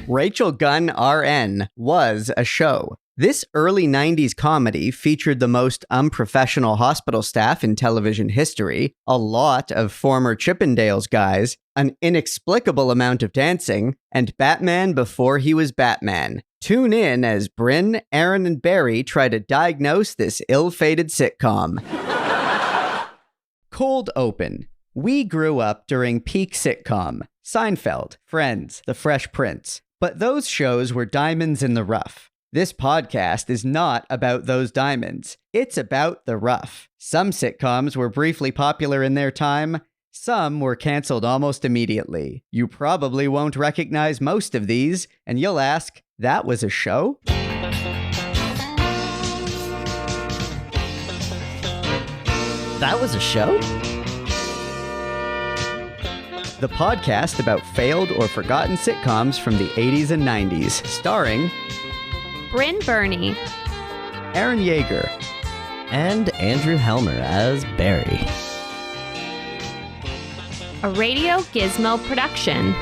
Rachel Gunn R.N. was a show. This early 90s comedy featured the most unprofessional hospital staff in television history, a lot of former Chippendales guys, an inexplicable amount of dancing, and Batman before he was Batman. Tune in as Brynn, Aaron, and Barry try to diagnose this ill-fated sitcom. Cold open. We grew up during peak sitcom. Seinfeld, Friends, The Fresh Prince. But those shows were diamonds in the rough. This podcast is not about those diamonds. It's about the rough. Some sitcoms were briefly popular in their time. Some were canceled almost immediately. You probably won't recognize most of these, and you'll ask, that was a show? That was a show? The podcast about failed or forgotten sitcoms from the 80s and 90s, starring Brynn Byrne, Aaron Yeger, and Andrew Helmer as Barry. a Radio Gizmo production.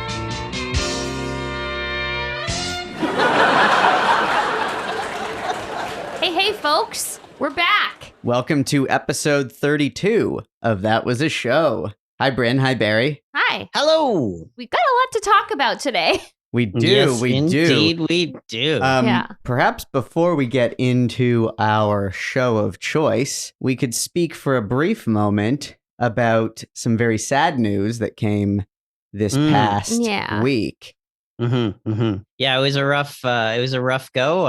Hey, folks, we're back. Welcome to episode 32 of That Was a Show. Hi, Brynn. Hi, Barry. Hi. Hello! We've got a lot to talk about today. We do. Yes, we indeed do. we do. Yeah. Perhaps before we get into our show of choice, we could speak for a brief moment about some very sad news that came this past week. Yeah, it was a rough. It was a rough go.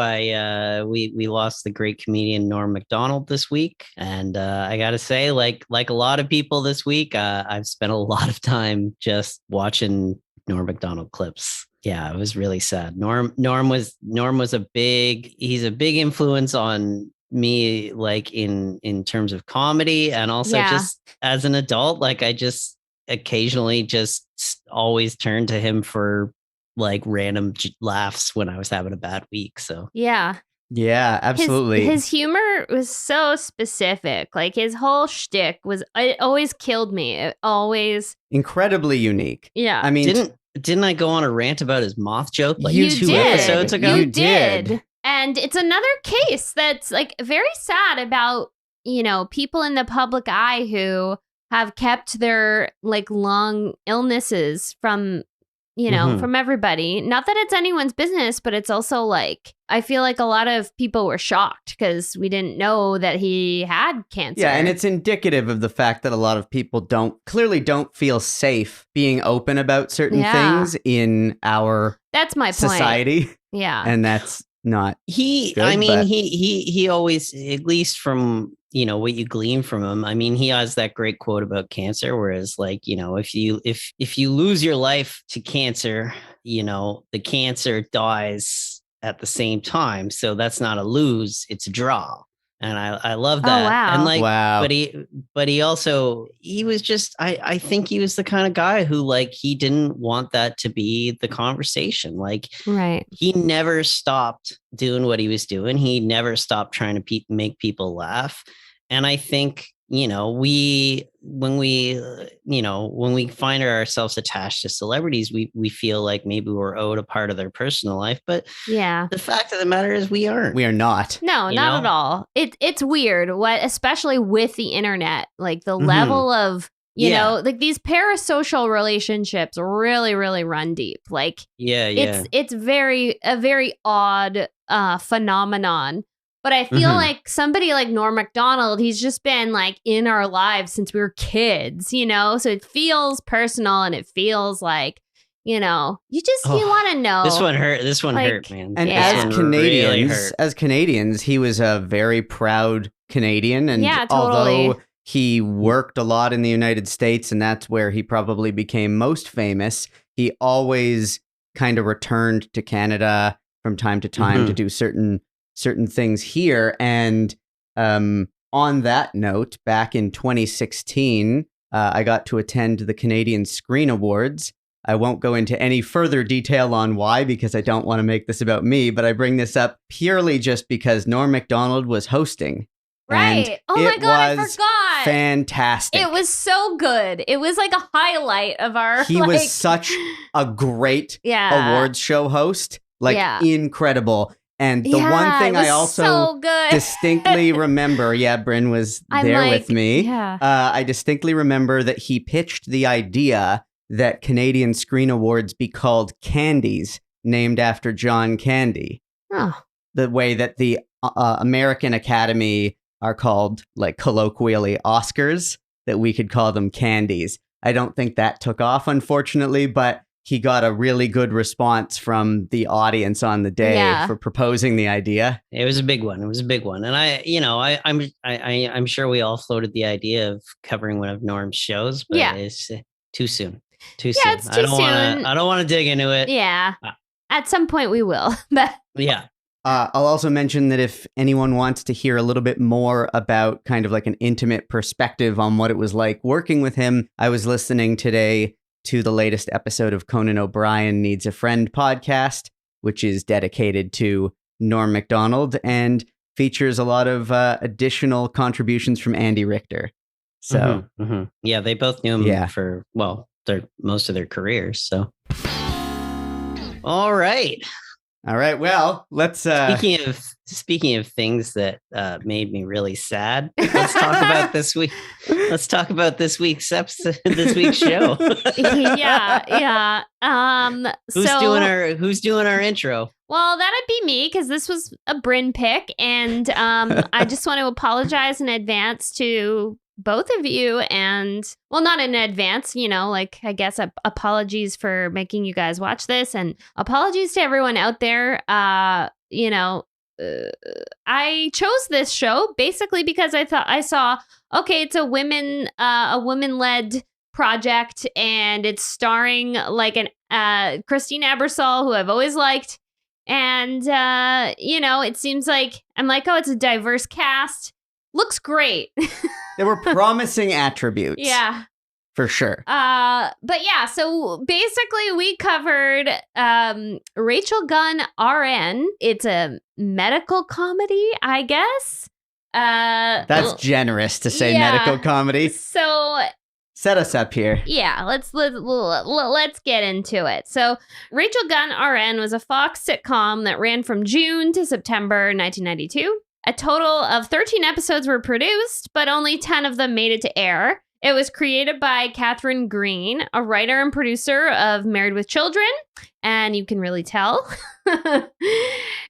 We lost the great comedian Norm Macdonald this week, and I gotta say, like a lot of people this week, I've spent a lot of time just watching Norm Macdonald clips. Yeah, it was really sad. Norm was a big. He's a big influence on me, like in terms of comedy, and also just as an adult. Like I just occasionally just always turn to him for like random laughs when I was having a bad week. So Yeah, absolutely. His humor was so specific. Like his whole shtick it always killed me. It always incredibly unique. Yeah. I mean, didn't I go on a rant about his moth joke like You 2 did. episodes ago? You did. And it's another case that's like very sad about, people in the public eye who have kept their like lung illnesses from from everybody. Not that it's anyone's business, but it's also like, I feel like a lot of people were shocked because we didn't know that he had cancer. Yeah, and it's indicative of the fact that a lot of people clearly don't feel safe being open about certain things in our that's my society. Point. Yeah. And that's not he always, at least from what you glean from him, I mean, he has that great quote about cancer, whereas like, if you lose your life to cancer, the cancer dies at the same time. So that's not a lose, it's a draw. And I love that. Oh, wow. And like, wow. but he was just, I think he was the kind of guy who like, he didn't want that to be the conversation. Like, right. He never stopped doing what he was doing. He never stopped trying to make people laugh. And I think, when we find ourselves attached to celebrities, we feel like maybe we're owed a part of their personal life. But yeah, the fact of the matter is we aren't. We are not. No, not at all. It's weird especially with the internet, like the level of, like these parasocial relationships really, really run deep. Like, it's a very odd phenomenon. But I feel like somebody like Norm Macdonald, he's just been like in our lives since we were kids, so it feels personal and it feels like, you want to know. This one hurt. This one hurt, man. And as Canadians, he was a very proud Canadian. And although he worked a lot in the United States and that's where he probably became most famous, he always kind of returned to Canada from time to time to do certain things here. And on that note, back in 2016, I got to attend the Canadian Screen Awards. I won't go into any further detail on why, because I don't want to make this about me, but I bring this up purely just because Norm Macdonald was hosting. Right. Oh my God, I forgot. Fantastic. It was so good. It was like a highlight of our. He was such a great awards show host. Incredible. And the one thing I also distinctly remember, Brynn was there with me. Yeah. I distinctly remember that he pitched the idea that Canadian Screen Awards be called Candies, named after John Candy. Oh. The way that the American Academy are called, like, colloquially Oscars, that we could call them Candies. I don't think that took off, unfortunately, but he got a really good response from the audience on the day for proposing the idea. It was a big one. And I'm sure we all floated the idea of covering one of Norm's shows, but it's too soon. Too soon. It's too soon. I don't want to dig into it. Yeah. At some point we will. But yeah. I'll also mention that if anyone wants to hear a little bit more about kind of like an intimate perspective on what it was like working with him, I was listening today to the latest episode of Conan O'Brien Needs a Friend podcast, which is dedicated to Norm Macdonald and features a lot of additional contributions from Andy Richter. So, yeah, they both knew him for, most of their careers. So, all right. Well, let's. Speaking of things that made me really sad, let's talk about this week. Let's talk about this week's episode, this week's show. Yeah. Who's doing our intro? Well, that'd be me, because this was a Brynn pick, and I just want to apologize in advance to both of you, and not in advance, I guess apologies for making you guys watch this, and apologies to everyone out there. I chose this show basically because I saw, it's a women-led project, and it's starring like Christine Ebersole, who I've always liked, and it seems like I'm like, it's a diverse cast. Looks great. There were promising attributes. Yeah. For sure. But yeah, so basically we covered Rachel Gunn R.N. It's a medical comedy, I guess. That's generous to say medical comedy. So set us up here. Yeah, let's get into it. So Rachel Gunn R.N. was a Fox sitcom that ran from June to September 1992. A total of 13 episodes were produced, but only 10 of them made it to air. It was created by Catherine Green, a writer and producer of Married with Children, and you can really tell.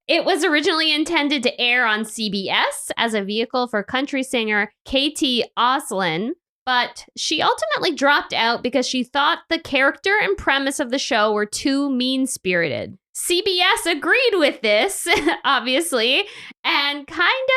It was originally intended to air on CBS as a vehicle for country singer Katie Oslin, but she ultimately dropped out because she thought the character and premise of the show were too mean-spirited. CBS agreed with this, obviously, and kind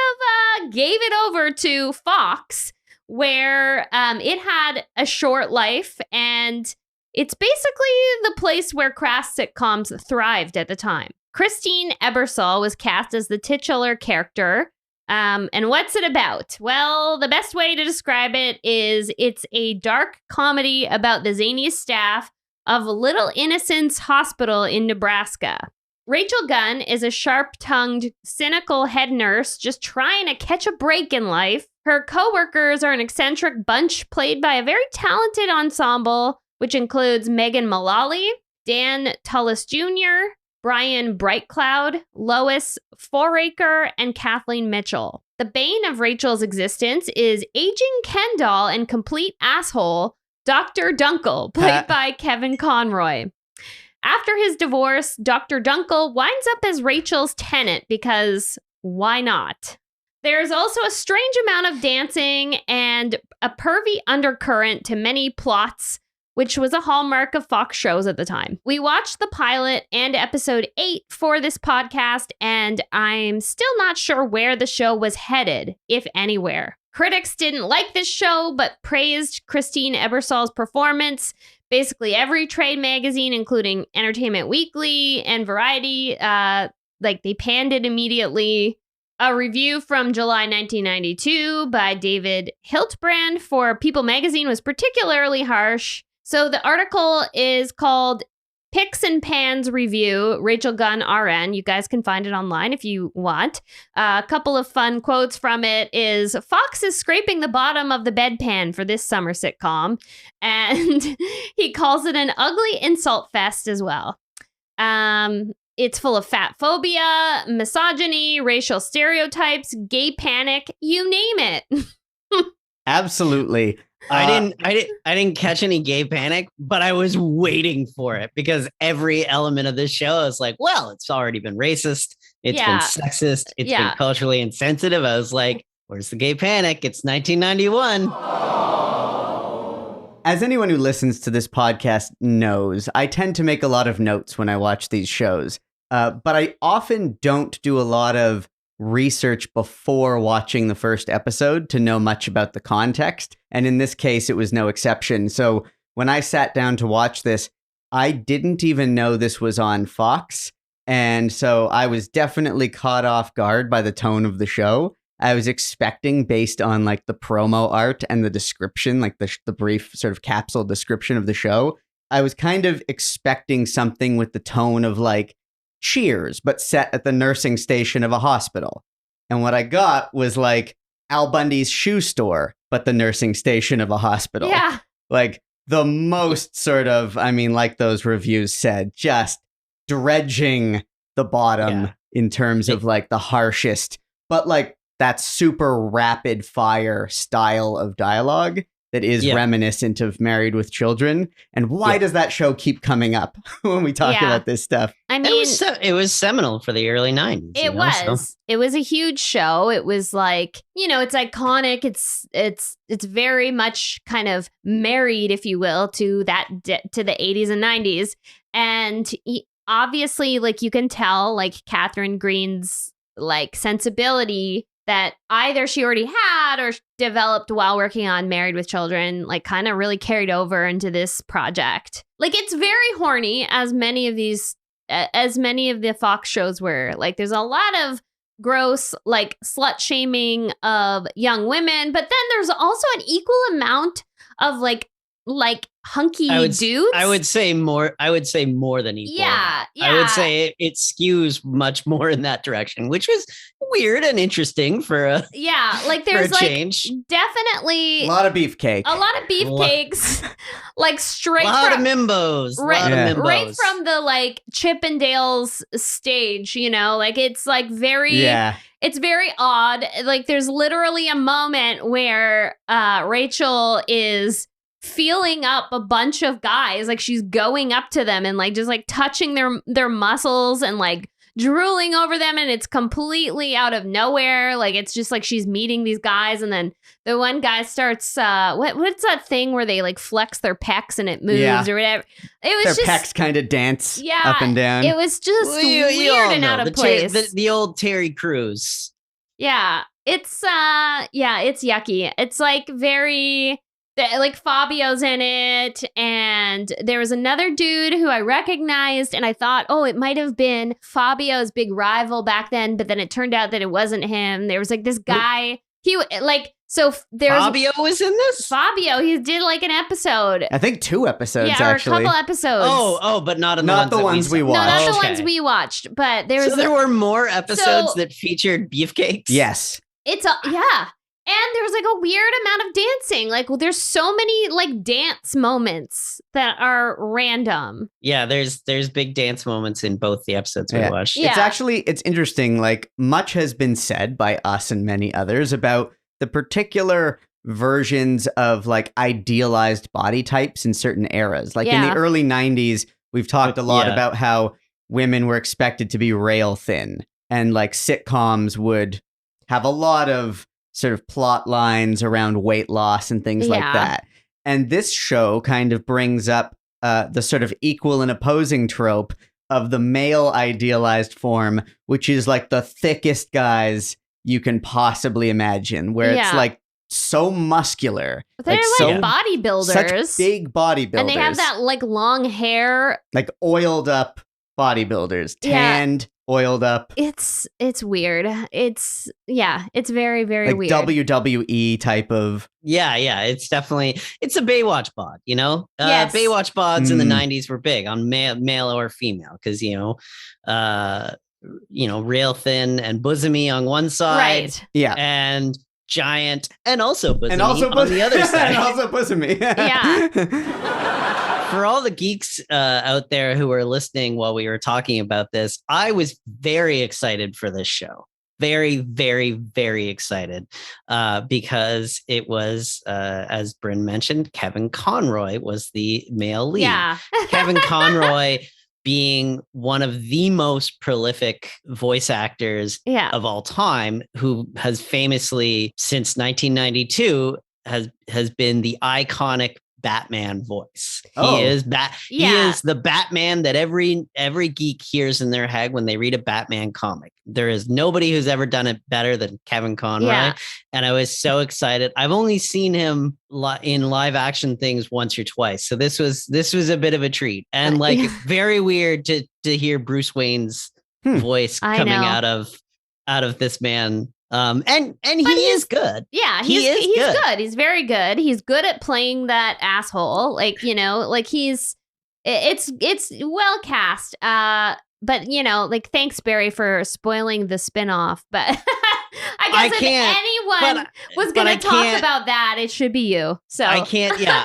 of gave it over to Fox, where it had a short life, and it's basically the place where crass sitcoms thrived at the time. Christine Ebersole was cast as the titular character. And what's it about? Well, the best way to describe it is it's a dark comedy about the zaniest staff of Little Innocents Hospital in Nebraska. Rachel Gunn is a sharp-tongued, cynical head nurse just trying to catch a break in life. Her co-workers are an eccentric bunch played by a very talented ensemble, which includes Megan Mulally, Dan Tullis Jr., Brian Brightcloud, Lois Foraker, and Kathleen Mitchell. The bane of Rachel's existence is aging Ken doll and complete asshole Dr. Dunkel, played by Kevin Conroy. After his divorce, Dr. Dunkel winds up as Rachel's tenant because why not? There's also a strange amount of dancing and a pervy undercurrent to many plots, which was a hallmark of Fox shows at the time. We watched the pilot and episode 8 for this podcast, and I'm still not sure where the show was headed, if anywhere. Critics didn't like this show, but praised Christine Ebersole's performance. Basically, every trade magazine, including Entertainment Weekly and Variety, they panned it immediately. A review from July 1992 by David Hiltbrand for People magazine was particularly harsh. So the article is called Picks and Pans review, Rachel Gunn R.N. You guys can find it online if you want. A couple of fun quotes from it is, Fox is scraping the bottom of the bedpan for this summer sitcom. And he calls it an ugly insult fest as well. It's full of fat phobia, misogyny, racial stereotypes, gay panic, you name it. Absolutely. I didn't catch any gay panic, but I was waiting for it because every element of this show is like, well, it's already been racist. It's been sexist. It's been culturally insensitive. I was like, where's the gay panic? It's 1991. As anyone who listens to this podcast knows, I tend to make a lot of notes when I watch these shows, but I often don't do a lot of research before watching the first episode to know much about the context. And in this case, it was no exception. So when I sat down to watch this, I didn't even know this was on Fox. And so I was definitely caught off guard by the tone of the show. I was expecting, based on like the promo art and the description, like the brief sort of capsule description of the show, I was kind of expecting something with the tone of like Cheers, but set at the nursing station of a hospital. And what I got was like Al Bundy's shoe store, but the nursing station of a hospital. Yeah. Like the most sort of, I mean, like those reviews said, just dredging the bottom in terms of like the harshest, but like that super rapid fire style of dialogue that is reminiscent of Married with Children. And why does that show keep coming up when we talk about this stuff? I mean, it was seminal for the early 90s. It was a huge show. It was like, it's iconic. It's very much kind of married, if you will, to to the 80s and 90s. And obviously, like, you can tell, like, Catherine Green's like sensibility that either she already had or developed while working on Married with Children, like kind of really carried over into this project. Like, it's very horny, as many of the Fox shows were. Like, there's a lot of gross, like, slut shaming of young women, but then there's also an equal amount of like hunky dudes. I would say more than equal. Yeah. I would say it skews much more in that direction, which was weird and interesting for a like there's like change. Definitely a lot of beefcake. Like straight lot of mimbos. Right from the like Chippendales stage, like it's like very it's very odd. Like there's literally a moment where Rachel is feeling up a bunch of guys, like she's going up to them and like just like touching their muscles and like drooling over them, and it's completely out of nowhere. Like it's just like she's meeting these guys, and then the one guy starts what's that thing where they like flex their pecs and it moves or whatever. It was their pecs kind of dance up and down. It was just weird and out of place. The old Terry Crews. Yeah, it's it's yucky. It's like very. Like Fabio's in it, and there was another dude who I recognized, and I thought, oh, it might have been Fabio's big rival back then, but then it turned out that it wasn't him. There was like this guy. Fabio was in this? Fabio, he did like an episode. I think 2 episodes, actually. Or a couple episodes. But not the ones we watched. No, not the ones we watched, but there were more episodes that featured beefcakes? Yes. And there's like a weird amount of dancing. Like, there's so many like dance moments that are random. Yeah, there's big dance moments in both the episodes we watched. Yeah. It's interesting. Like, much has been said by us and many others about the particular versions of like idealized body types in certain eras. Like in the early 90s, we've talked a lot about how women were expected to be rail thin, and like sitcoms would have a lot of sort of plot lines around weight loss and things like that. And this show kind of brings up the sort of equal and opposing trope of the male idealized form, which is like the thickest guys you can possibly imagine, where it's like so muscular. They're like bodybuilders. Such big bodybuilders. And they have that like long hair. Like oiled up bodybuilders, tanned, oiled up. It's weird. It's very, very like weird. WWE type of. Yeah. It's definitely, it's a Baywatch bod, you know? Yes. Baywatch bods in the 90s were big on male or female because, rail thin and bosomy on one side. Right. Yeah. And giant and also bosomy on the other side. And also bosomy. Yeah. For all the geeks out there who are listening while we were talking about this, I was very excited for this show. Very, very, very excited because it was, as Brynn mentioned, Kevin Conroy was the male lead. Yeah. Kevin Conroy being one of the most prolific voice actors of all time, who has famously, since 1992, has been the iconic Batman voice. He is the Batman that every geek hears in their head when they read a Batman comic. There is nobody who's ever done it better than Kevin Conroy. And I was so excited. I've only seen him in live action things once or twice. So this was a bit of a treat, and very weird to hear Bruce Wayne's voice coming out of this man. And he is good. Yeah, he's good. He's very good. He's good at playing that asshole. It's well cast. But thanks Barry for spoiling the spinoff. But I guess if anyone was going to talk about that, it should be you. So I can't. Yeah,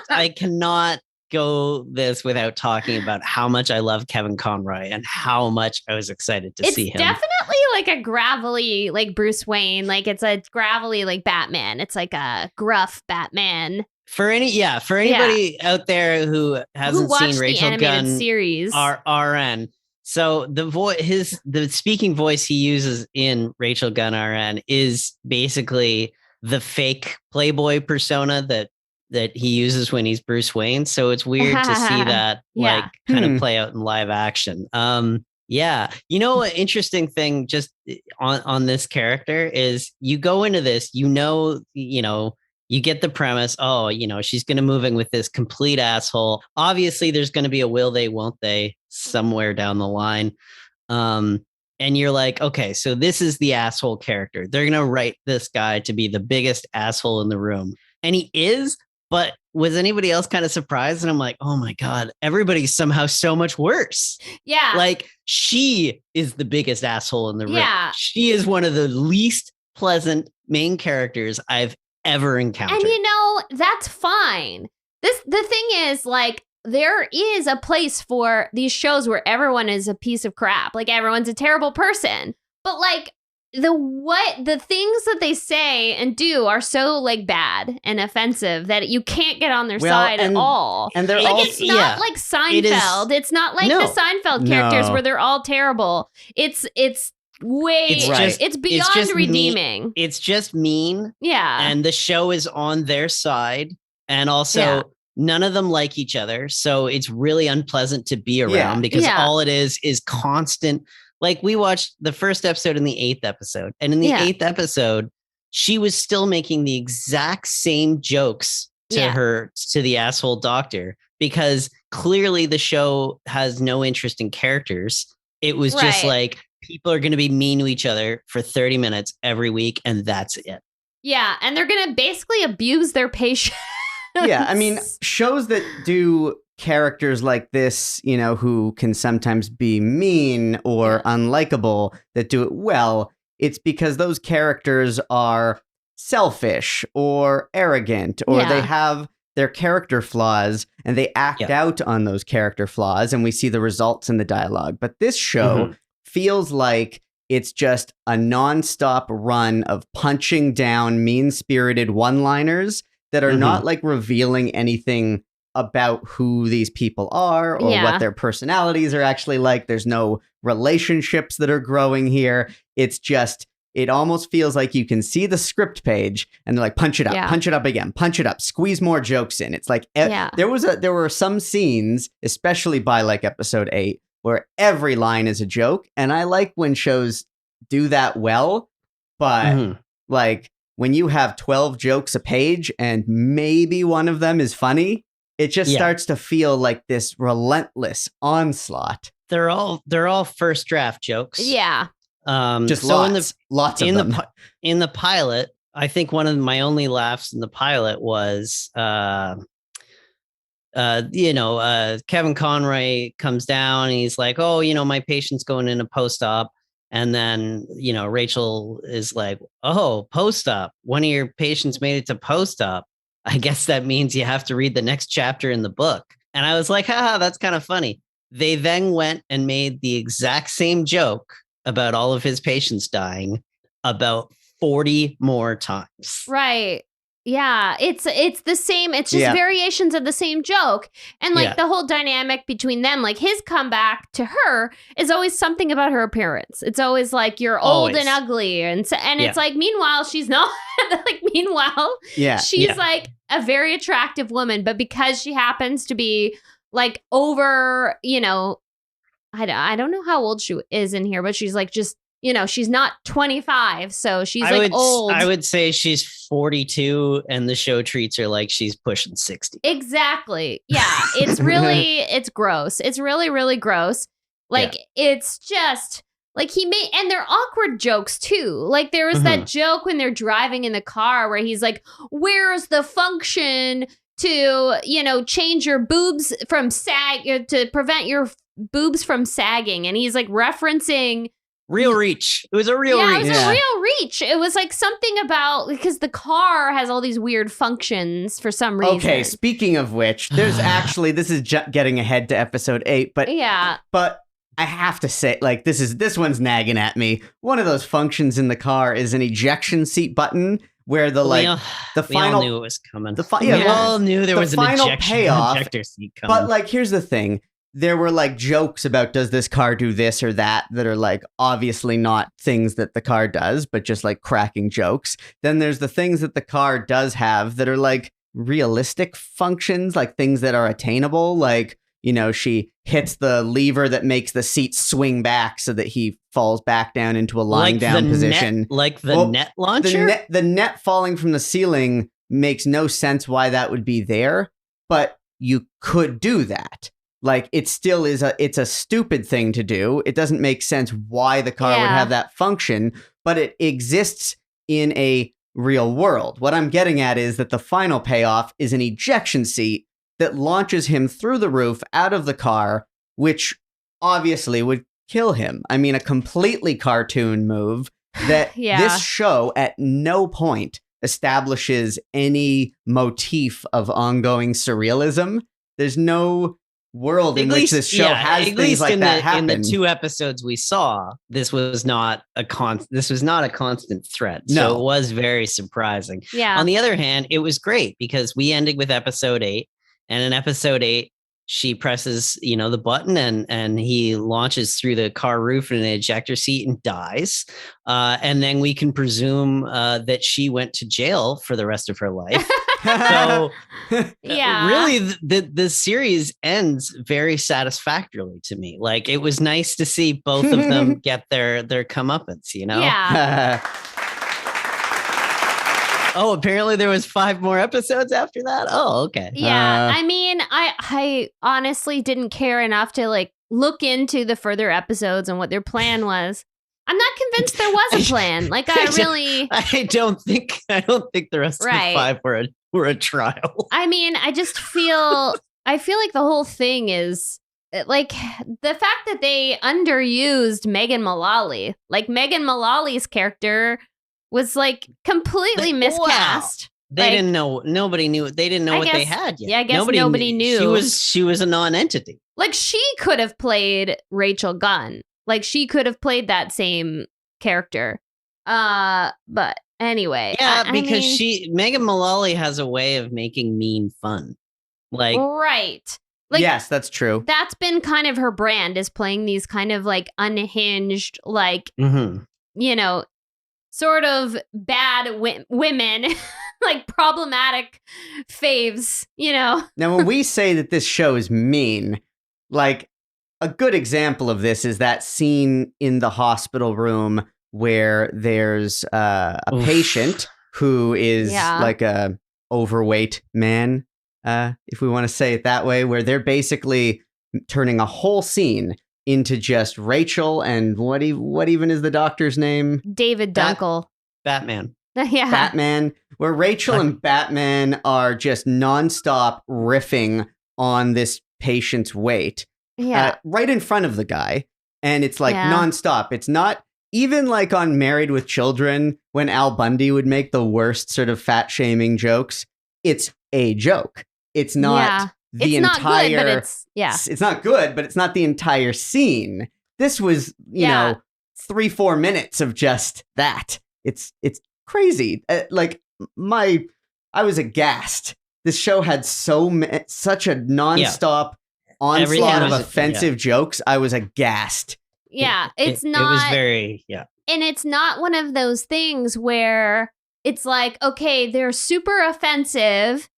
I cannot go this without talking about how much I love Kevin Conroy and how much I was excited to see him. It's definitely like a gravelly, like Bruce Wayne. Like it's a gravelly, like Batman. It's like a gruff Batman. For anybody out there who hasn't seen Rachel Gunn series R.N. So the speaking voice he uses in Rachel Gunn R.N. is basically the fake Playboy persona that he uses when he's Bruce Wayne. So it's weird to see that kind of play out in live action. An interesting thing just on this character is you go into this, you get the premise. Oh, she's going to move in with this complete asshole. Obviously there's going to be a will they, won't they somewhere down the line. And you're like, okay, so this is the asshole character. They're going to write this guy to be the biggest asshole in the room. And he is. But was anybody else kind of surprised? And I'm like, oh my God, everybody's somehow so much worse. Yeah. Like she is the biggest asshole in the room. Yeah. She is one of the least pleasant main characters I've ever encountered. And that's fine. The thing is, like, there is a place for these shows where everyone is a piece of crap. Like everyone's a terrible person. But like the things that they say and do are so like bad and offensive that you can't get on their side at all. And they're all it's not like Seinfeld. It's not like the Seinfeld characters where they're all terrible. It's beyond redeeming. It's just mean. Yeah. And the show is on their side. And also none of them like each other. So it's really unpleasant to be around because all it is constant. Like we watched the first episode and the 8th episode. And in the 8th episode, she was still making the exact same jokes to the asshole doctor, because clearly the show has no interest in characters. It was just like, people are going to be mean to each other for 30 minutes every week. And that's it. Yeah. And they're going to basically abuse their patients. Yeah. I mean, shows that do characters like this, who can sometimes be mean or unlikable, that do it well, it's because those characters are selfish or arrogant, or they have their character flaws and they act out on those character flaws, and we see the results in the dialogue. But this show feels like it's just a nonstop run of punching down mean-spirited one-liners that are not like revealing anything about who these people are or what their personalities are actually like. There's no relationships that are growing here. It's just, it almost feels like you can see the script page and they're like, punch it up again, punch it up, squeeze more jokes in. It's like, there were some scenes, especially by like episode 8, where every line is a joke. And I like when shows do that well, but like when you have 12 jokes a page and maybe one of them is funny, it just starts to feel like this relentless onslaught. They're all first draft jokes. Yeah. Just so lots of them. In the pilot, I think one of my only laughs in the pilot was, Kevin Conroy comes down and he's like, oh, my patient's going into post-op. And then, Rachel is like, oh, post-op. One of your patients made it to post-op. I guess that means you have to read the next chapter in the book. And I was like, haha, that's kind of funny. They then went and made the exact same joke about all of his patients dying about 40 more times. Right. Yeah, it's the same. It's just variations of the same joke. And like the whole dynamic between them, like his comeback to her is always something about her appearance. It's always like, you're old and ugly. And it's like, meanwhile, she's not she's like a very attractive woman. But because she happens to be like over, I don't know how old she is in here, but she's like just, she's not 25, so she's old. I would say she's 42, and the show treats her like she's pushing 60. Exactly. Yeah, it's gross. It's really, really gross. Like, it's just, like, and they're awkward jokes, too. Like, there was that joke when they're driving in the car where he's like, where's the function to, change your boobs from to prevent your boobs from sagging? And he's, like, referencing... Real reach. It was a real reach. It was a real reach. It was like something about, because the car has all these weird functions for some reason. Okay, speaking of which, there's actually, this is getting ahead to episode 8, but I have to say, like, this one's nagging at me. One of those functions in the car is an ejection seat button where the final. We all knew it was coming. We all knew there was an ejector seat coming. But like, here's the thing. There were like jokes about, does this car do this or that are like obviously not things that the car does, but just like cracking jokes. Then there's the things that the car does have that are like realistic functions, like things that are attainable. Like, she hits the lever that makes the seat swing back so that he falls back down into a lying down position. Net launcher? The net falling from the ceiling makes no sense why that would be there, but you could do that. Like, it still is it's a stupid thing to do. It doesn't make sense why the car would have that function, but it exists in a real world. What I'm getting at is that the final payoff is an ejection seat that launches him through the roof out of the car, which obviously would kill him. I mean, a completely cartoon move that this show at no point establishes any motif of ongoing surrealism. There's no world in which this show has things like that happen. In the 2 episodes we saw, this was not a constant threat. No. So it was very surprising. Yeah. On the other hand, it was great because we ended with episode 8, and in episode 8, she presses, the button and he launches through the car roof in an ejector seat and dies. And then we can presume that she went to jail for the rest of her life. So really the series ends very satisfactorily to me. Like, it was nice to see both of them get their comeuppance, Yeah. Oh, apparently there was 5 more episodes after that. Oh, okay. Yeah. I mean, I honestly didn't care enough to like look into the further episodes and what their plan was. I'm not convinced there was a plan. Like, I don't think the rest of the 5 were a trial. I mean, I feel like the whole thing is like the fact that they underused Megan Mulally. Like, Megan Mullally's character was like completely miscast. They didn't know. Nobody knew. They didn't know what they had yet. Yeah, I guess nobody knew. She was a non-entity. Like, she could have played Rachel Gunn. Like, she could have played that same character. But anyway. Yeah, because Megan Mulally has a way of making mean fun. Like, right. Like, yes, that's true. That's been kind of her brand, is playing these kind of like unhinged, like, sort of bad women, like problematic faves, Now, when we say that this show is mean, like, a good example of this is that scene in the hospital room where there's a patient who is like a overweight man. if we want to say it that way, where they're basically turning a whole scene into just Rachel and what even is the doctor's name? David Dunkel. Batman. Yeah. Batman, where Rachel and Batman are just nonstop riffing on this patient's weight. Yeah. Right in front of the guy. And it's like nonstop. It's not even like on Married with Children when Al Bundy would make the worst sort of fat shaming jokes. It's a joke. It's not the entire. Not good, but it's not good, but it's not the entire scene. This was, you know, 3-4 minutes of just that. It's crazy. I was aghast. This show had such a nonstop onslaught of offensive jokes. I was aghast. Yeah, it's not. It was very, And it's not one of those things where it's like, okay, they're super offensive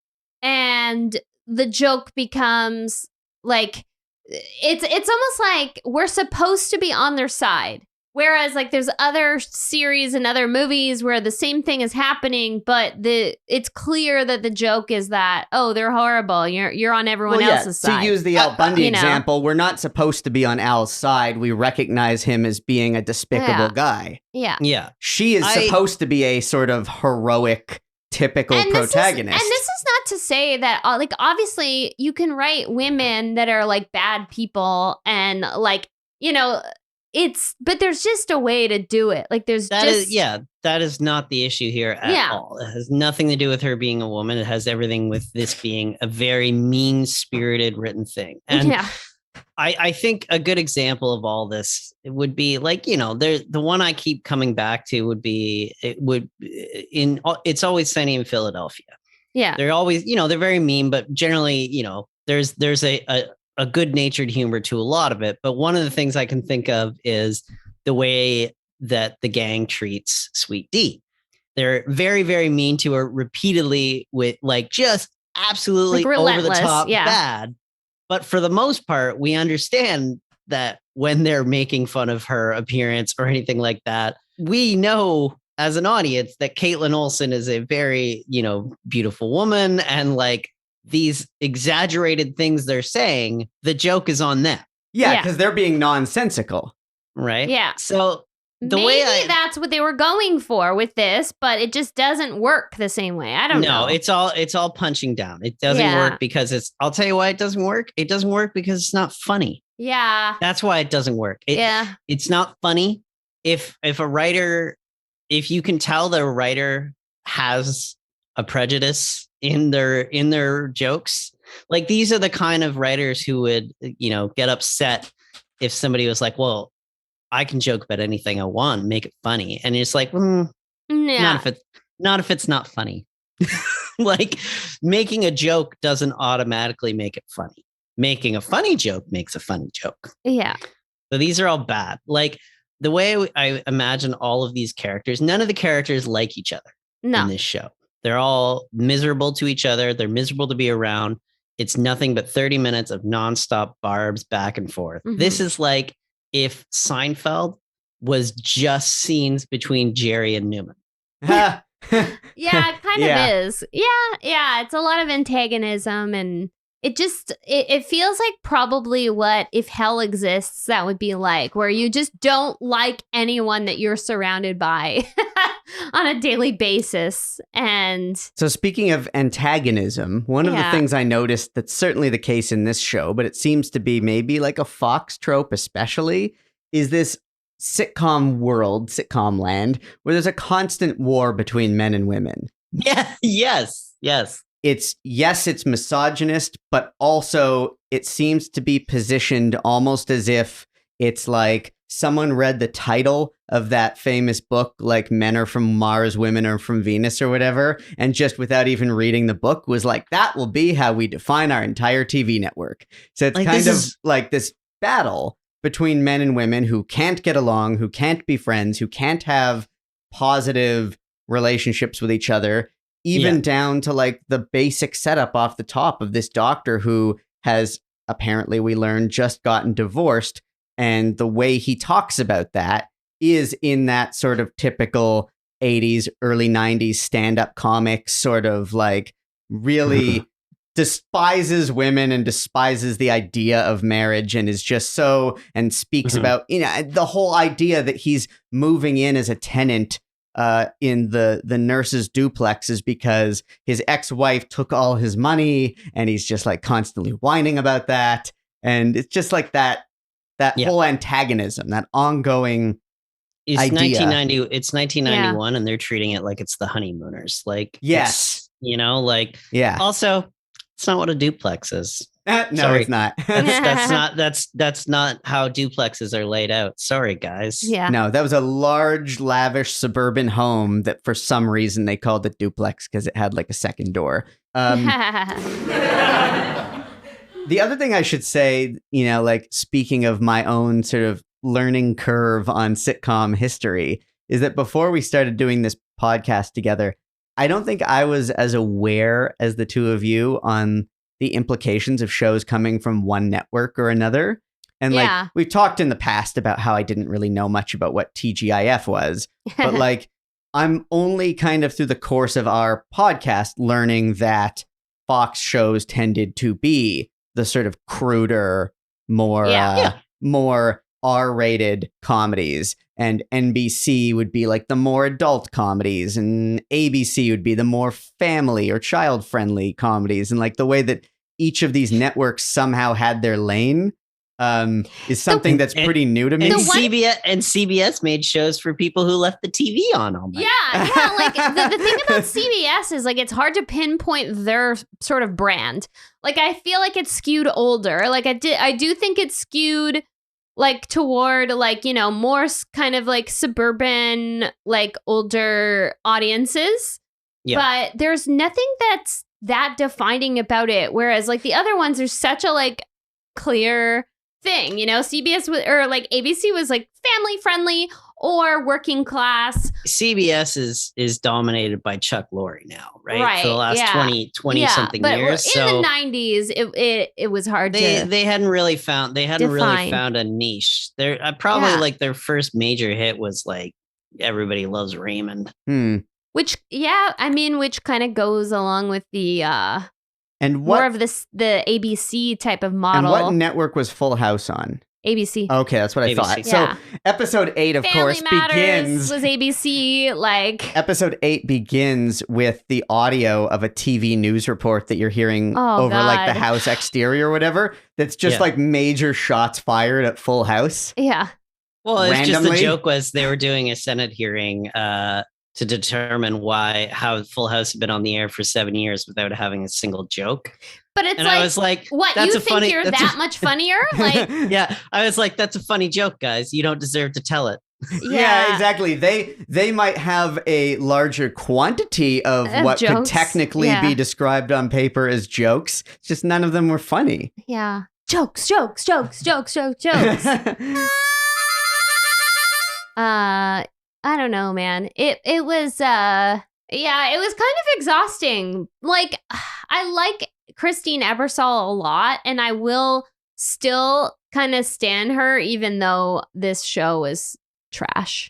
and the joke becomes like, it's almost like we're supposed to be on their side. Whereas like there's other series and other movies where the same thing is happening, but it's clear that the joke is that, oh, they're horrible. You're on everyone else's side. To use the Al Bundy example, we're not supposed to be on Al's side. We recognize him as being a despicable guy. Yeah. Yeah. She is supposed to be a sort of heroic, typical protagonist. And this is not to say that, like, obviously you can write women that are like bad people and like, you know, but there's just a way to do it. Like that is not the issue here at all. It has nothing to do with her being a woman. It has everything with this being a very mean-spirited written thing. And I think a good example of all this would be like, you know, the one I keep coming back to would be, It's Always Sunny in Philadelphia. Yeah. They're always, you know, they're very mean, but generally, you know, there's a good-natured humor to a lot of it. But one of the things I can think of is the way that the gang treats Sweet Dee. They're very, very mean to her repeatedly with like just absolutely like over the top bad. But for the most part, we understand that when they're making fun of her appearance or anything like that, we know as an audience that Caitlin Olsen is a very, you know, beautiful woman, and like these exaggerated things they're saying, the joke is on them. Yeah, because they're being nonsensical. Right? Yeah. So maybe that's what they were going for with this, but it just doesn't work the same way. I don't know. No, it's all punching down. It doesn't work because I'll tell you why it doesn't work. It doesn't work because it's not funny. Yeah. That's why it doesn't work. It's not funny. If you can tell the writer has a prejudice in their jokes, like these are the kind of writers who would, you know, get upset if somebody was like, well, I can joke about anything I want, make it funny. And it's like, not if it's not funny. Like making a joke doesn't automatically make it funny. Making a funny joke makes a funny joke. Yeah. So these are all bad. Like the way I imagine all of these characters, none of the characters like each other in this show. They're all miserable to each other. They're miserable to be around. It's nothing but 30 minutes of nonstop barbs back and forth. Mm-hmm. This is like if Seinfeld was just scenes between Jerry and Newman. Yeah, it kind of is. Yeah. It's a lot of antagonism, and it feels like probably what If Hell Exists, that would be like, where you just don't like anyone that you're surrounded by on a daily basis. And so speaking of antagonism, one of the things I noticed that's certainly the case in this show, but it seems to be maybe like a Fox trope especially, is this sitcom land, where there's a constant war between men and women. Yeah, yes. It's misogynist, but also it seems to be positioned almost as if it's like someone read the title of that famous book, like Men Are From Mars, Women Are From Venus or whatever, and just without even reading the book was like, that will be how we define our entire TV network. So it's like kind of like this battle between men and women who can't get along, who can't be friends, who can't have positive relationships with each other. Even down to like the basic setup off the top of this doctor who has apparently, we learned, just gotten divorced. And the way he talks about that is in that sort of typical 80s, early 90s stand-up comics, sort of like really despises women and despises the idea of marriage and is just so, and speaks about, the whole idea that he's moving in as a tenant in the nurse's duplexes because his ex-wife took all his money, and he's just like constantly whining about that. And it's just like that whole antagonism, that ongoing idea. It's 1991 and they're treating it like it's the honeymooners. Like, yes, also, it's not what a duplex is. No, Sorry. It's not. That's not how duplexes are laid out. Sorry, guys. Yeah. No, that was a large, lavish suburban home that for some reason they called it duplex because it had like a second door. The other thing I should say, like speaking of my own sort of learning curve on sitcom history, is that before we started doing this podcast together, I don't think I was as aware as the two of you on the implications of shows coming from one network or another. And like we've talked in the past about how I didn't really know much about what TGIF was, but like I'm only kind of through the course of our podcast learning that Fox shows tended to be the sort of cruder, more R-rated comedies, and NBC would be like the more adult comedies, and ABC would be the more family or child-friendly comedies, and like the way that each of these networks somehow had their lane is something that's pretty new to me. And CBS made shows for people who left the TV on all night. Yeah. Like the thing about CBS is like it's hard to pinpoint their sort of brand. Like I feel like it's skewed older. Like I do think it's skewed like toward like, more kind of like suburban, like older audiences. Yeah. But there's nothing that's that defining about it. Whereas like the other ones are such a like clear thing, CBS or like ABC was like family friendly or working class. CBS is dominated by Chuck Lorre now, right? For the last 20 something years. In the 90s, it was hard they hadn't really found a niche. They're probably like their first major hit was like Everybody Loves Raymond. Which kind of goes along with the and more of the ABC type of model. And what network was Full House on? ABC. Okay, that's what I thought. Yeah. So episode 8, of Family course, begins. Was ABC like? Episode 8 begins with the audio of a TV news report that you're hearing over like the house exterior or whatever. That's just like major shots fired at Full House. Yeah. Well, it's just the joke was they were doing a Senate hearing to determine how Full House had been on the air for 7 years without having a single joke. But it's I was like, what, you think you're that much funnier? Like, yeah, I was like, that's a funny joke, guys. You don't deserve to tell it. Yeah, exactly. They might have a larger quantity of what jokes could technically be described on paper as jokes. It's just none of them were funny. Yeah. Jokes. I don't know, man. It was it was kind of exhausting. Like I like Christine Ebersole a lot, and I will still kind of stan her even though this show is trash.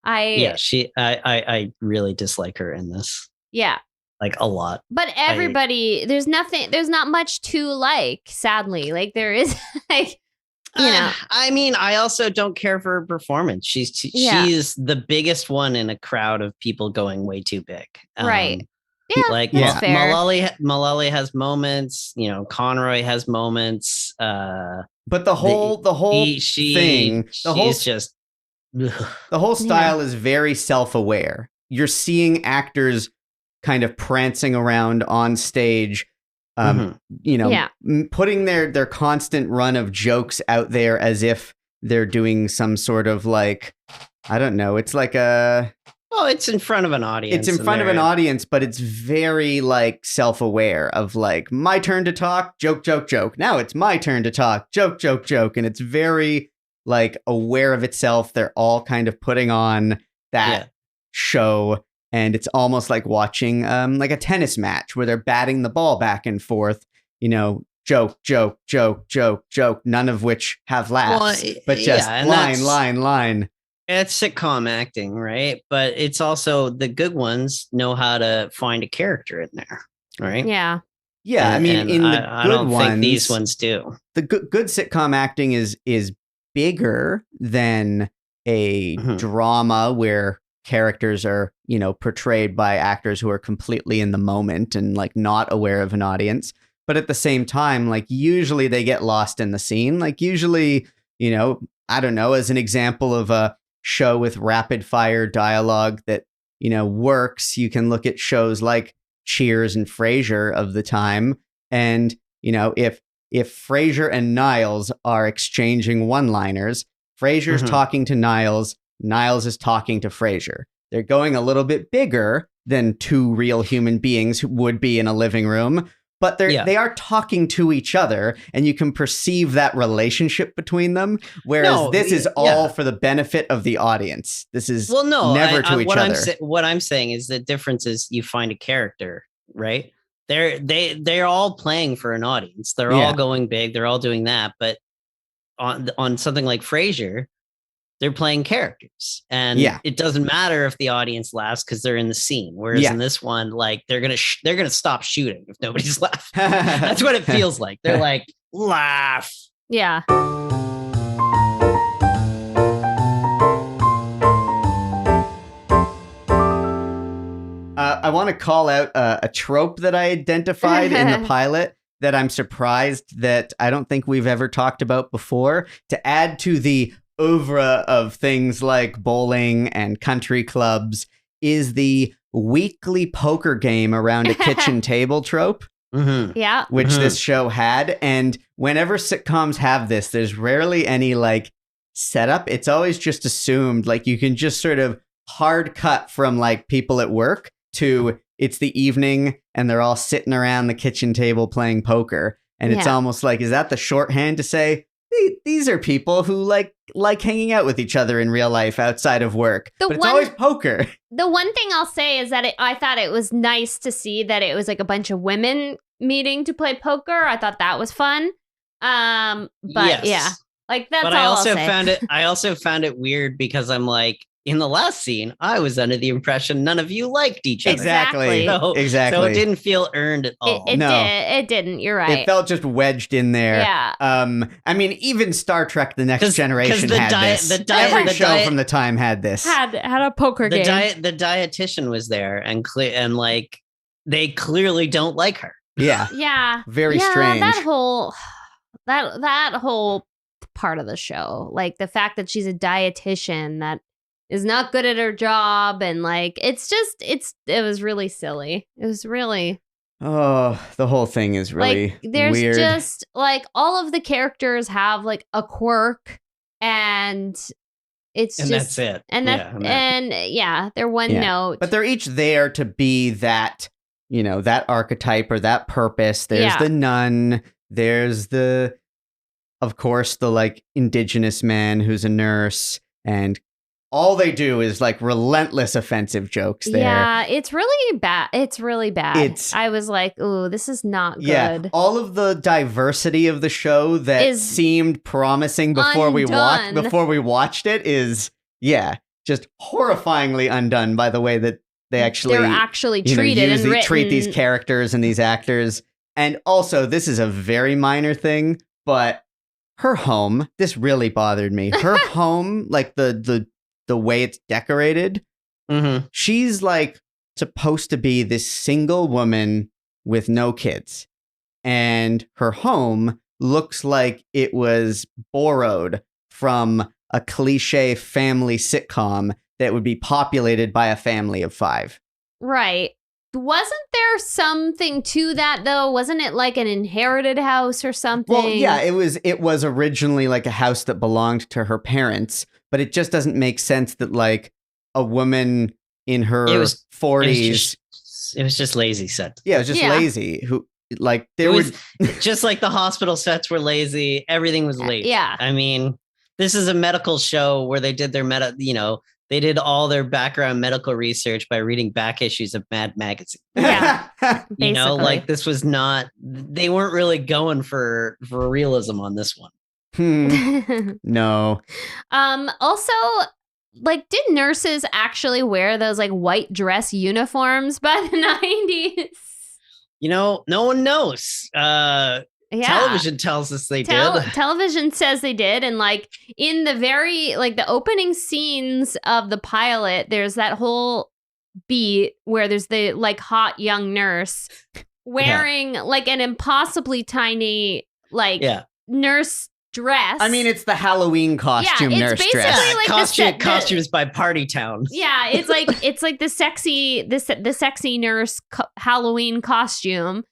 I really dislike her in this. Yeah. Like a lot. But everybody, there's not much to like, sadly. Like there is like I mean, I also don't care for her performance. She is the biggest one in a crowd of people going way too big. Right. That's fair. Mulally has moments, Conroy has moments. But the whole thing, the whole style is very self-aware. You're seeing actors kind of prancing around on stage, putting their constant run of jokes out there as if they're doing some sort of like, I don't know. It's like it's in front of an audience. It's in front of an audience, but it's very like self-aware of like, my turn to talk, joke, joke, joke. Now it's my turn to talk, joke, joke, joke. And it's very like aware of itself. They're all kind of putting on that show. And it's almost like watching like a tennis match where they're batting the ball back and forth, joke, joke, joke, joke, joke, none of which have laughs, but just line. It's sitcom acting, right? But it's also the good ones know how to find a character in there, right? Yeah. Yeah, I mean, in the I good don't ones, think these ones do. The good sitcom acting is bigger than a drama where characters are, portrayed by actors who are completely in the moment and like not aware of an audience. But at the same time, like usually they get lost in the scene. Like usually, I don't know, as an example of a show with rapid fire dialogue that, works, you can look at shows like Cheers and Frasier of the time. And, if Frasier and Niles are exchanging one-liners, Frasier's talking to Niles, Niles is talking to Frasier. They're going a little bit bigger than two real human beings who would be in a living room, but they are talking to each other, and you can perceive that relationship between them. Whereas this is all for the benefit of the audience. This is never to each other. What I'm saying is the difference is you find a character, right? They're all playing for an audience. They're all going big. They're all doing that. But on something like Frasier, they're playing characters, and it doesn't matter if the audience laughs because they're in the scene. Whereas in this one, like they're gonna stop shooting if nobody's laughing. That's what it feels like. They're like, laugh. Yeah. I want to call out a trope that I identified in the pilot that I'm surprised that I don't think we've ever talked about before, to add to the oeuvre of things like bowling and country clubs, is the weekly poker game around a kitchen table trope. Yeah. Which this show had. And whenever sitcoms have this, there's rarely any like setup. It's always just assumed, like you can just sort of hard cut from like people at work to it's the evening and they're all sitting around the kitchen table playing poker. And it's almost like, is that the shorthand to say these are people who like hanging out with each other in real life outside of work? But it's always poker. The one thing I'll say is that I thought it was nice to see that it was like a bunch of women meeting to play poker. I thought that was fun. But like that's but all I'll say. I also found it weird because I'm like, in the last scene, I was under the impression none of you liked each other. Exactly. So it didn't feel earned at all. It didn't. You're right. It felt just wedged in there. Yeah. I mean, even Star Trek: The Next Generation had this. Every show from the time had this. Had a poker game. The dietitian was there, and like they clearly don't like her. Yeah. Yeah. Very strange. That whole part of the show, like the fact that she's a dietitian that is not good at her job, and like it was really silly. It was really the whole thing is really like there's weird. Just like all of the characters have like a quirk, and that's it. And they're one note. But they're each there to be that, that archetype or that purpose. There's the nun, there's of course the like indigenous man who's a nurse, and all they do is like relentless offensive jokes there. Yeah, it's really bad. I was like, ooh, this is not good. Yeah, all of the diversity of the show that seemed promising before we watched it is, just horrifyingly undone by the way that they're actually treated and written. Treat these characters and these actors. And also, this is a very minor thing, but her home, this really bothered me. Her home, like the way it's decorated, she's like supposed to be this single woman with no kids, and her home looks like it was borrowed from a cliche family sitcom that would be populated by a family of 5. Right. Wasn't there something to that though? Wasn't it like an inherited house or something? Well, yeah, it was originally like a house that belonged to her parents, but it just doesn't make sense that like a woman in her 40s. It was just lazy set. Yeah, it was just lazy. Who like just like the hospital sets were lazy. Everything was lazy. Yeah. I mean, this is a medical show where they did their they did all their background medical research by reading back issues of Mad Magazine. Yeah. Like this was not, they weren't really going for realism on this one. No. Also, like, did nurses actually wear those like white dress uniforms by the 90s? No one knows. Television tells us they did. Television says they did. And like in the very, like the opening scenes of the pilot, there's that whole beat where there's the like hot young nurse wearing like an impossibly tiny like nurse dress. I mean, it's the Halloween costume nurse dress. Like costumes by Party Town. Yeah, it's like the sexy nurse Halloween costume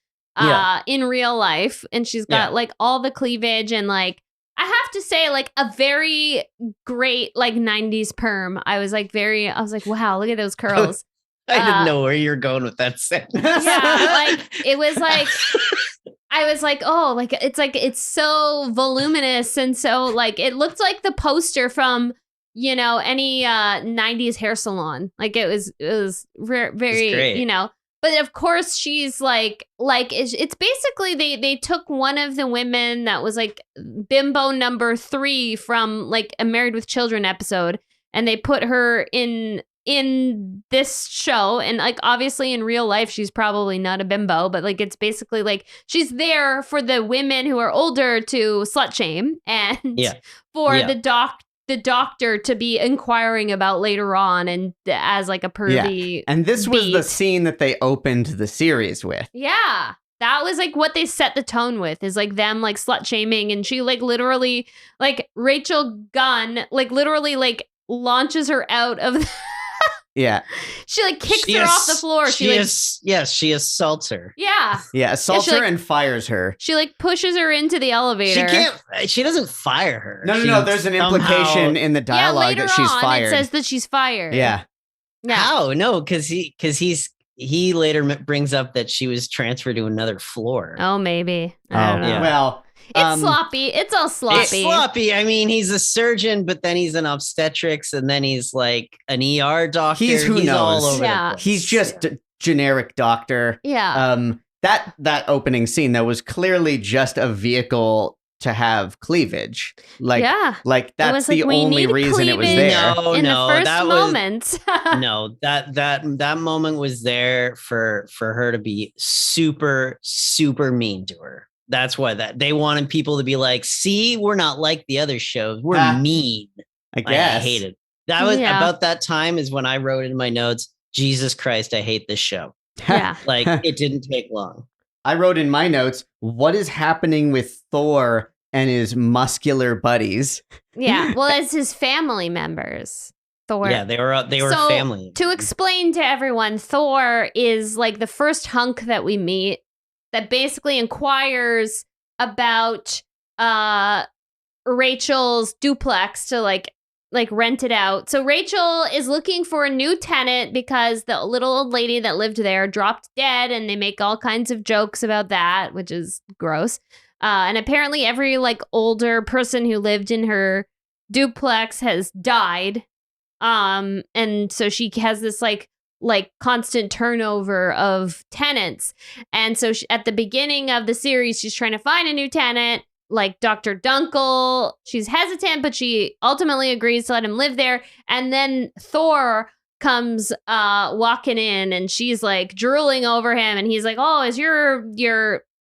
in real life, and she's got like all the cleavage and like I have to say like a very great like 90s perm. I was like, wow, look at those curls. I didn't know where you're going with that sentence. Yeah, like it was like I was like, oh, like it's so voluminous and so like it looked like the poster from any 90s hair salon. Like it was very But of course she's like it's basically they took one of the women that was like bimbo number 3 from like a Married with Children episode, and they put her in this show, and like obviously in real life she's probably not a bimbo, but like it's basically like she's there for the women who are older to slut shame and for the doctor to be inquiring about later on and as like a pervy and this was the scene that they opened the series with. That was like what they set the tone with, is like them like slut shaming, and she like literally like Rachel Gunn like literally like launches her out of she like kicks her off the floor. She assaults her. Assaults her and fires her. She like pushes her into the elevator. She doesn't fire her. No. There's an implication in the dialogue that she's fired. It says that she's fired. How? No, because he later brings up that she was transferred to another floor. Oh, maybe. I don't know. Well, it's sloppy. It's all sloppy. It's sloppy. I mean, he's a surgeon, but then he's an obstetrics, and then he's like an ER doctor. He's knows. All over the place. He's just a generic doctor. That opening scene, though, was clearly just a vehicle to have cleavage. Like that's the only reason it was there. That moment. That moment was there for her to be super, super mean to her. That's why they wanted people to be like, see, we're not like the other shows. We're mean. I guess. I hate it. That was about that time is when I wrote in my notes, Jesus Christ, I hate this show. Like it didn't take long. I wrote in my notes, what is happening with Thor and his muscular buddies? Well, it's his family members. Thor. Yeah, they were family. To explain to everyone, Thor is like the first hunk that we meet that basically inquires about Rachel's duplex to like rent it out. So Rachel is looking for a new tenant because the little old lady that lived there dropped dead, and they make all kinds of jokes about that, which is gross. And apparently every like older person who lived in her duplex has died. And so she has this like constant turnover of tenants. And so at the beginning of the series, she's trying to find a new tenant, like Dr. Dunkel. She's hesitant, but she ultimately agrees to let him live there. And then Thor comes walking in, and she's like drooling over him, and he's like, oh, is your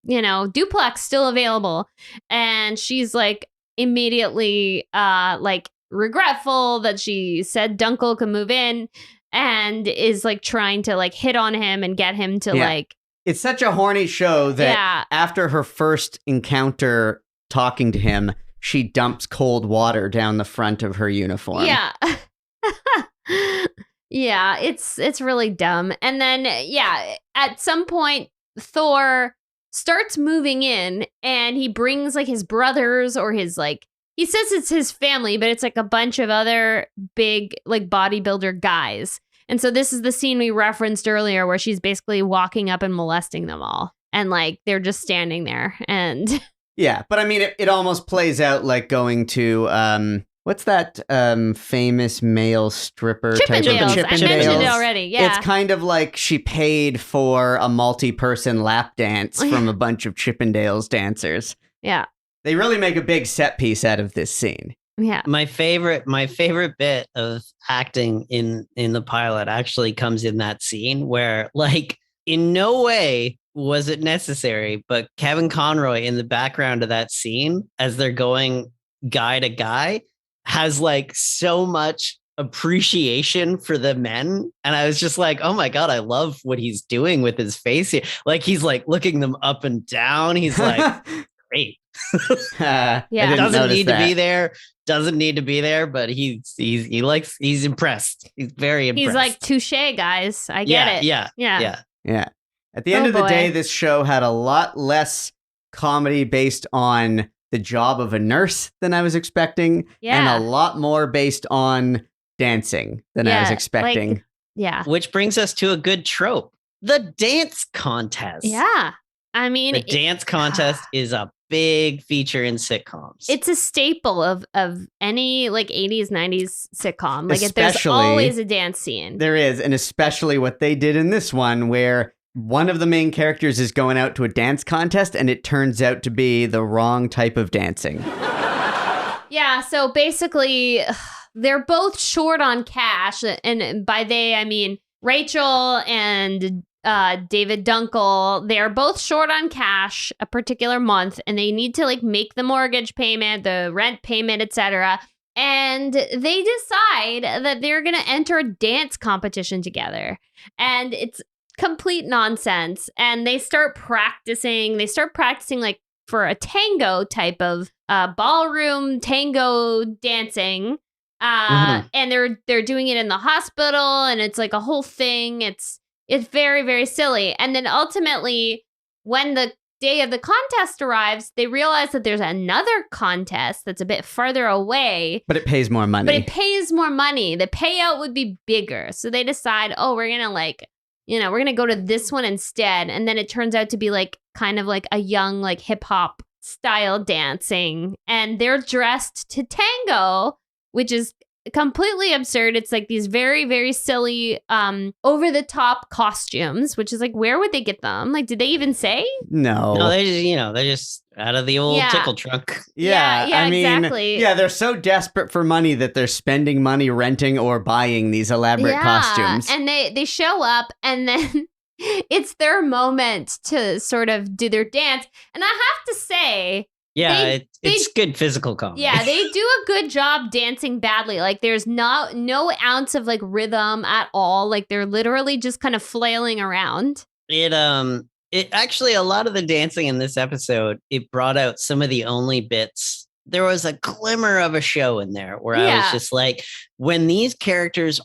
duplex still available? And she's like immediately like regretful that she said Dunkel could move in, and is like trying to like hit on him and get him to like. It's such a horny show that after her first encounter talking to him, she dumps cold water down the front of her uniform. It's really dumb. And then at some point Thor starts moving in, and he brings like his brothers or his like, he says it's his family, but it's like a bunch of other big like bodybuilder guys. And so this is the scene we referenced earlier where she's basically walking up and molesting them all. And like they're just standing there. And yeah, but I mean, it almost plays out like going to what's that famous male stripper type of Chippendales? I mentioned it already. Yeah, it's kind of like she paid for a multi-person lap dance from a bunch of Chippendales dancers. Yeah. They really make a big set piece out of this scene. Yeah. My favorite bit of acting in the pilot actually comes in that scene where like in no way was it necessary? But Kevin Conroy in the background of that scene, as they're going guy to guy, has like so much appreciation for the men. And I was just like, oh my God, I love what he's doing with his face here. Like he's like looking them up and down. He's like, great. Doesn't need to be there. Doesn't need to be there, but he's impressed. He's very impressed. He's like, touche, guys. I get it. Yeah. At the end of the day, this show had a lot less comedy based on the job of a nurse than I was expecting, and a lot more based on dancing than I was expecting. Which brings us to a good trope. The dance contest. Yeah. I mean, the dance contest is a big feature in sitcoms. It's a staple of any like 80s, 90s sitcom. Like there's always a dance scene. There is, and especially what they did in this one where one of the main characters is going out to a dance contest and it turns out to be the wrong type of dancing. Yeah, so basically they're both short on cash, and by they I mean Rachel and David Dunkel. They're both short on cash a particular month, and they need to like make the mortgage payment, the rent payment, etc. And they decide that they're going to enter a dance competition together. And it's complete nonsense. And they start practicing. They start practicing like for a tango type of ballroom tango dancing. And they're doing it in the hospital, and it's like a whole thing. It's very, very silly. And then ultimately, when the day of the contest arrives, they realize that there's another contest that's a bit farther away. But it pays more money. The payout would be bigger. So they decide, we're going to we're going to go to this one instead. And then it turns out to be like kind of like a young like hip hop style dancing. And they're dressed to tango, which is completely absurd. It's like these very, very silly, over the top costumes, which is like, where would they get them? Like, did they even say? No, they're just out of the old tickle trunk. Yeah, I mean, exactly. Yeah, they're so desperate for money that they're spending money renting or buying these elaborate costumes. And they show up, and then it's their moment to sort of do their dance. And I have to say, it's good physical comedy. Yeah, they do a good job dancing badly. Like there's no ounce of like rhythm at all. Like they're literally just kind of flailing around. It actually, a lot of the dancing in this episode, it brought out some of the only bits. There was a glimmer of a show in there where I was just like, when these characters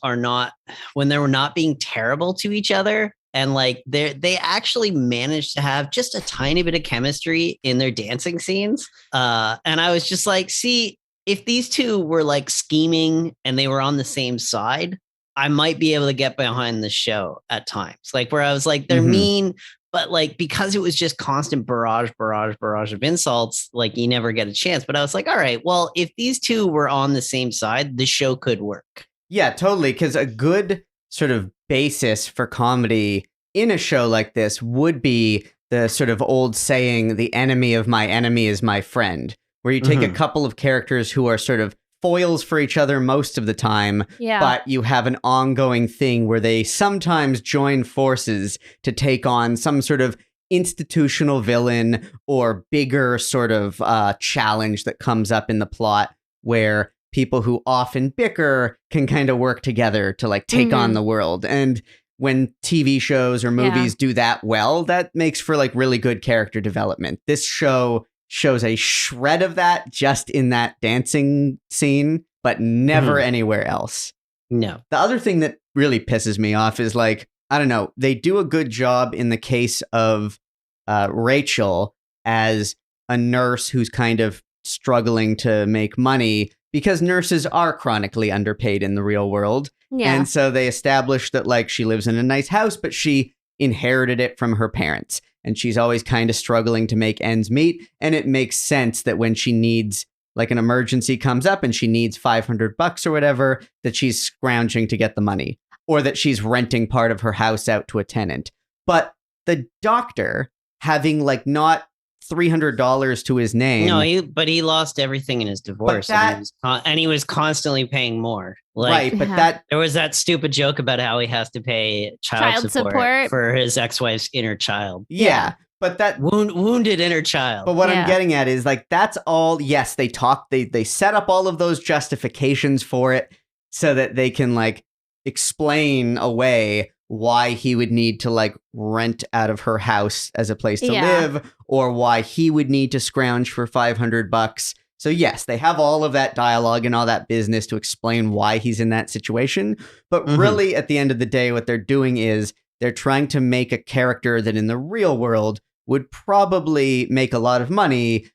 when they were not being terrible to each other, and like they actually managed to have just a tiny bit of chemistry in their dancing scenes. And I was just like, see, if these two were like scheming and they were on the same side, I might be able to get behind the show at times. Like where I was like, they're mean, but like, because it was just constant barrage of insults, like you never get a chance. But I was like, all right, well, if these two were on the same side, the show could work. Yeah, totally. Because a good sort of basis for comedy in a show like this would be the sort of old saying, the enemy of my enemy is my friend, where you take a couple of characters who are sort of foils for each other most of the time, but you have an ongoing thing where they sometimes join forces to take on some sort of institutional villain or bigger sort of challenge that comes up in the plot, where people who often bicker can kind of work together to like take on the world. And when TV shows or movies do that well, that makes for like really good character development. This show shows a shred of that just in that dancing scene, but never anywhere else. No. The other thing that really pisses me off is like, I don't know, they do a good job in the case of Rachel as a nurse who's kind of struggling to make money, because nurses are chronically underpaid in the real world. Yeah. And so they established that like she lives in a nice house, but she inherited it from her parents. And she's always kind of struggling to make ends meet. And it makes sense that when she needs, like an emergency comes up and she needs $500 or whatever, that she's scrounging to get the money, or that she's renting part of her house out to a tenant. But the doctor, having like not $300 to his name. No, but he lost everything in his divorce, and he was constantly paying more. Right, but there was that stupid joke about how he has to pay child support for his ex-wife's inner child. Yeah. But that wounded inner child. But what I'm getting at is like, that's all. Yes, they set up all of those justifications for it so that they can like explain away why he would need to like rent out of her house as a place to live, or why he would need to scrounge for $500. So yes, they have all of that dialogue and all that business to explain why he's in that situation. But really, at the end of the day, what they're doing is they're trying to make a character that in the real world would probably make a lot of money,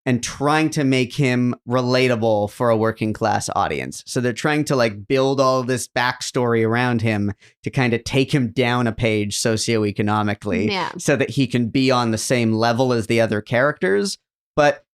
and trying to make him relatable for a working class audience. So they're trying to like build all this backstory around him to kind of take him down a page socioeconomically so that he can be on the same level as the other characters. But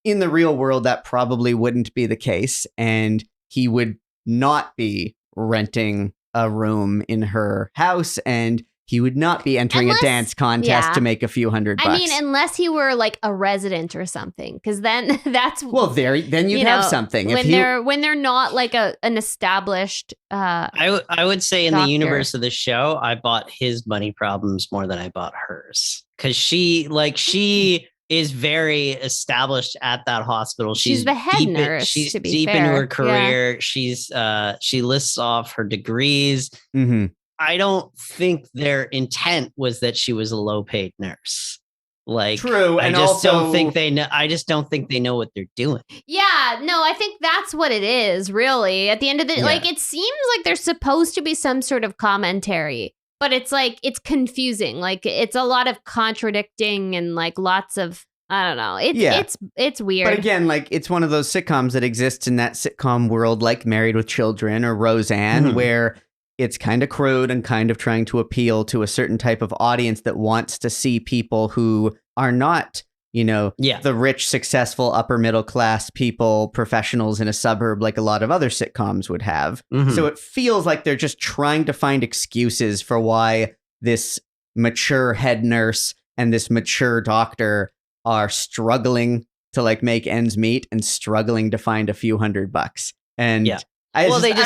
in the real world, that probably wouldn't be the case. And he would not be renting a room in her house, and he would not be entering a dance contest to make a few $100. I mean, unless he were like a resident or something, because then that's then you'd have something. When they're not like an established. I would say in the universe of the show, I bought his money problems more than I bought hers, because she is very established at that hospital. She's the head nurse. She's to be deep fair. into her career. Yeah. She lists off her degrees. Mm-hmm. I don't think their intent was that she was a low-paid nurse. Like, true, I just don't think they know. I just don't think they know what they're doing. Yeah, no, I think that's what it is. Really, at the end of the like, it seems like there's supposed to be some sort of commentary, but it's like it's confusing. Like, it's a lot of contradicting and like lots of. I don't know. It's weird. But again, like, it's one of those sitcoms that exists in that sitcom world, like Married with Children or Roseanne, where it's kind of crude and kind of trying to appeal to a certain type of audience that wants to see people who are not, the rich, successful, upper middle class people, professionals in a suburb like a lot of other sitcoms would have. So it feels like they're just trying to find excuses for why this mature head nurse and this mature doctor are struggling to like make ends meet and struggling to find a few $100. And I don't like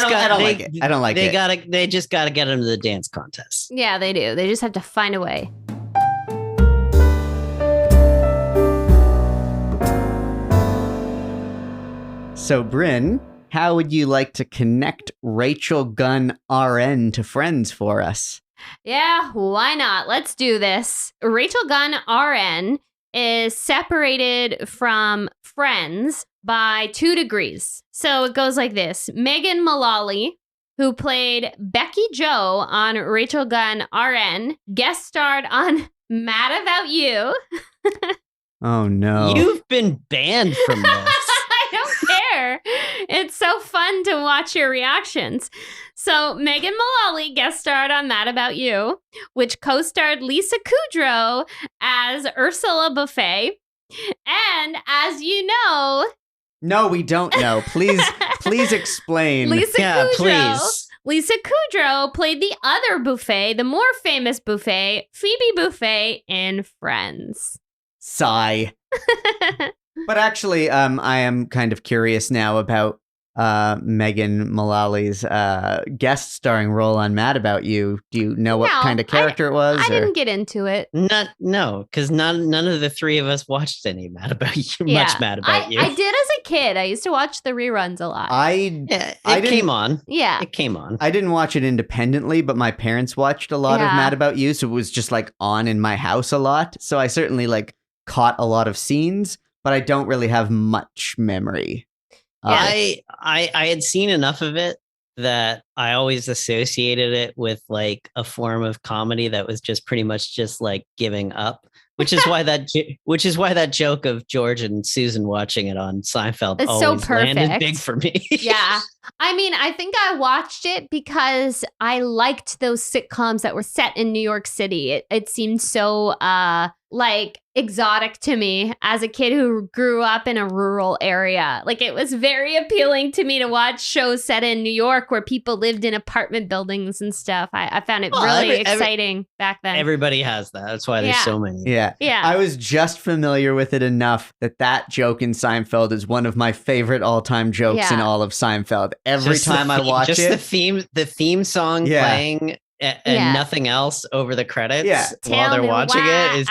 it. I don't like it. They just gotta get them to the dance contest. Yeah, they do. They just have to find a way. So, Brynn, how would you like to connect Rachel Gunn R.N. to Friends for us? Yeah, why not? Let's do this. Rachel Gunn R.N. is separated from Friends by 2 degrees. So it goes like this. Megan Mulally, who played Becky Joe on Rachel Gunn R.N., guest starred on Mad About You. Oh, no. You've been banned from this. I don't care. It's so fun to watch your reactions. So Megan Mulally guest starred on Mad About You, which co-starred Lisa Kudrow as Ursula Buffet. And as you know... No, we don't know. Please explain. Lisa Kudrow played the other Buffet, the more famous Buffet, Phoebe Buffet in Friends. Sigh. But actually, I am kind of curious now about Megan Mullally's guest starring role on Mad About You. Do you know what kind of character it was? I didn't get into it. No, because none of the three of us watched any Mad About You. Yeah, much Mad About You. I did as a kid. I used to watch the reruns a lot. It came on. Yeah, it came on. I didn't watch it independently, but my parents watched a lot of Mad About You, so it was just like on in my house a lot. So I certainly like caught a lot of scenes, but I don't really have much memory. I had seen enough of it that I always associated it with like a form of comedy that was just pretty much just like giving up, which is why that joke of George and Susan watching it on Seinfeld always landed big for me. Yeah. I mean, I think I watched it because I liked those sitcoms that were set in New York City. It seemed so like exotic to me as a kid who grew up in a rural area. Like it was very appealing to me to watch shows set in New York where people lived in apartment buildings and stuff. I found it really exciting back then. Everybody has that. That's why there's so many. Yeah. I was just familiar with it enough that joke in Seinfeld is one of my favorite all-time jokes in all of Seinfeld. Every time I watch it. The theme song playing and nothing else over the credits while they're watching it is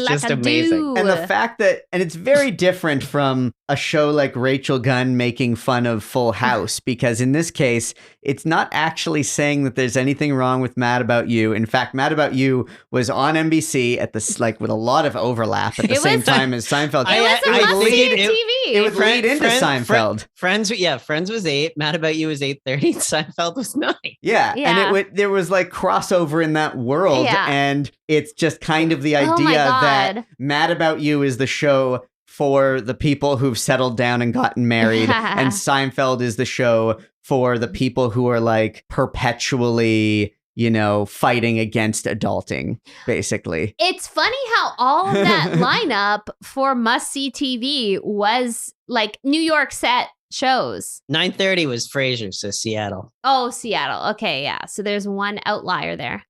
just amazing. And the fact that, and it's very different from a show like Rachel Gunn making fun of Full House, because in this case, it's not actually saying that there's anything wrong with Mad About You. In fact, Mad About You was on NBC at this, like, with a lot of overlap at the same time as Seinfeld. It would lead into Seinfeld. Friends was 8. Mad About You was 8:30. Seinfeld was 9. Yeah. And there was like crossover in that world, and it's just kind of the idea that Mad About You is the show for the people who've settled down and gotten married, and Seinfeld is the show for the people who are like perpetually, fighting against adulting, basically. It's funny how all of that lineup for must-see TV was like New York set shows. 9:30 was Frasier, so Seattle. Oh, Seattle. Okay, yeah. So there's one outlier there.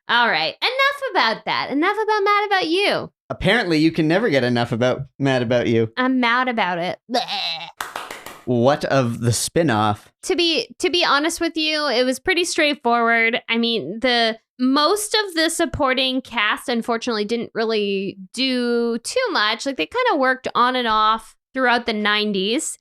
All right. Enough about that. Enough about Mad About You. Apparently, you can never get enough about Mad About You. I'm mad about it. What of the spin-off? To be honest with you, it was pretty straightforward. I mean, most of the supporting cast, unfortunately, didn't really do too much. Like, they kind of worked on and off throughout the 90s.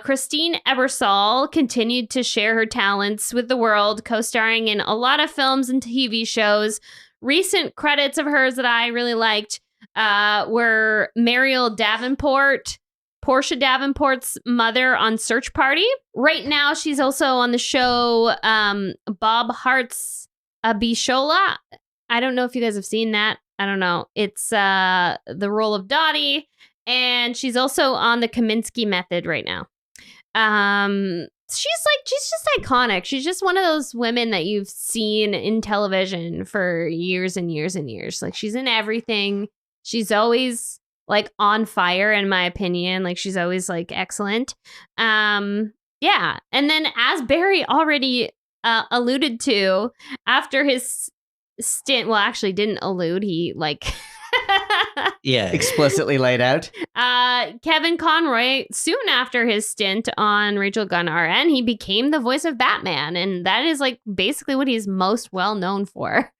Christine Ebersole continued to share her talents with the world, co-starring in a lot of films and TV shows. Recent credits of hers that I really liked were Mariel Davenport, Portia Davenport's mother on Search Party. Right now, she's also on the show Bob Hart's Abishola. I don't know if you guys have seen that. I don't know. It's the role of Dottie. And she's also on the Kaminsky Method right now. She's just iconic. She's just one of those women that you've seen in television for years and years and years. Like, she's in everything. She's always like on fire, in my opinion. Like, she's always like excellent. Yeah. And then, as Barry already alluded to, after his stint, well, actually didn't allude. He like explicitly laid out. Kevin Conroy, soon after his stint on Rachel Gunn R.N., he became the voice of Batman, and that is like basically what he's most well known for.